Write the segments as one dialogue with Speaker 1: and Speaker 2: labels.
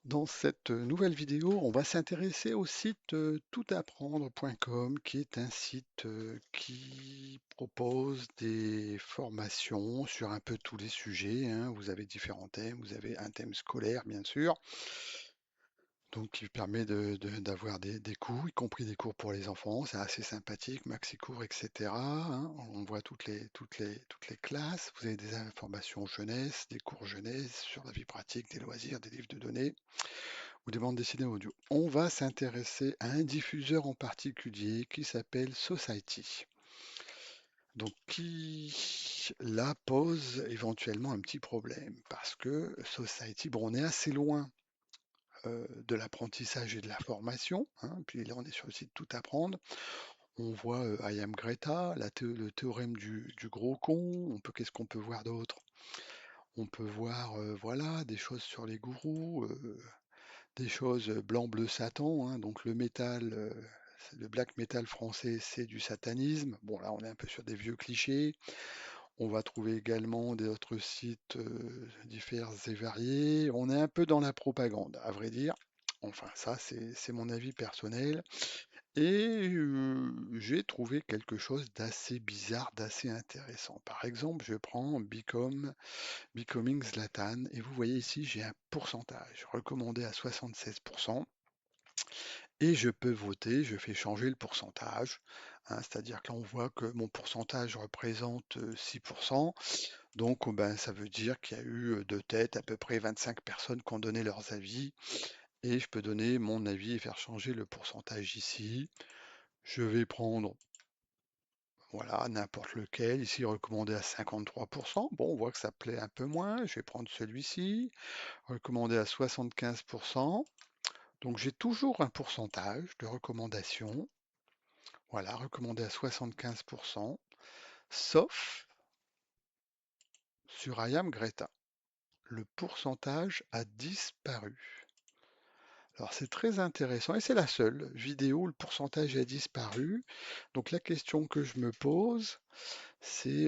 Speaker 1: Dans cette nouvelle vidéo, on va s'intéresser au site toutapprendre.com, qui est un site qui propose des formations sur un peu tous les sujets, hein. Vous avez différents thèmes, vous avez un thème scolaire, bien sûr, donc qui permet d'avoir des cours, y compris des cours pour les enfants. C'est assez sympathique, maxi cours, etc., hein. On voit toutes les classes. Vous avez des informations jeunesse, des cours jeunesse sur la vie pratique, des loisirs, des livres de données ou des bandes dessinées audio. On va s'intéresser à un diffuseur en particulier qui s'appelle Society. Donc qui là pose éventuellement un petit problème parce que Society, bon, on est assez loin de l'apprentissage et de la formation, hein, puis là on est sur le site Tout apprendre. On voit I am Greta, le théorème du gros con. Qu'est-ce qu'on peut voir d'autre? On peut voir voilà des choses sur les gourous, des choses blanc, bleu, Satan, hein, donc le métal, le black metal français, c'est du satanisme. Bon, là, on est un peu sur des vieux clichés. On va trouver également d'autres sites divers et variés. On est un peu dans la propagande, à vrai dire. Enfin, ça, c'est mon avis personnel. Et j'ai trouvé quelque chose d'assez bizarre, d'assez intéressant. Par exemple, je prends Becoming Zlatan, et vous voyez ici, j'ai un pourcentage recommandé à 76%. Et je peux voter, je fais changer le pourcentage, hein, c'est-à-dire que là on voit que mon pourcentage représente 6%, donc ben, ça veut dire qu'il y a eu de tête à peu près 25 personnes qui ont donné leurs avis, et je peux donner mon avis et faire changer le pourcentage ici. Je vais prendre, voilà, n'importe lequel, ici recommandé à 53%, bon on voit que ça plaît un peu moins, je vais prendre celui-ci, recommandé à 75%, donc j'ai toujours un pourcentage de recommandation. Voilà, recommandé à 75%, sauf sur I am Greta. Le pourcentage a disparu. Alors c'est très intéressant et c'est la seule vidéo où le pourcentage a disparu. Donc la question que je me pose, c'est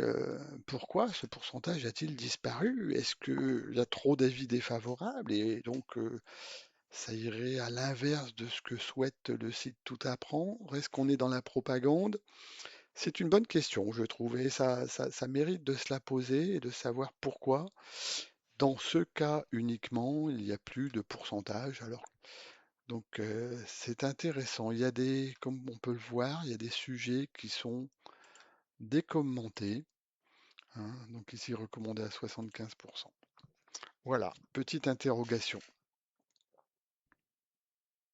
Speaker 1: pourquoi ce pourcentage a-t-il disparu? Est-ce qu'il y a trop d'avis défavorables et donc ça irait à l'inverse de ce que souhaite le site Tout apprendre? Est-ce qu'on est dans la propagande? C'est une bonne question, je trouve, et ça mérite de se la poser et de savoir pourquoi, dans ce cas uniquement, il n'y a plus de pourcentage. Alors, donc, c'est intéressant. Il y a comme on peut le voir, il y a des sujets qui sont décommandés, hein, donc ici recommandé à 75%. Voilà, petite interrogation.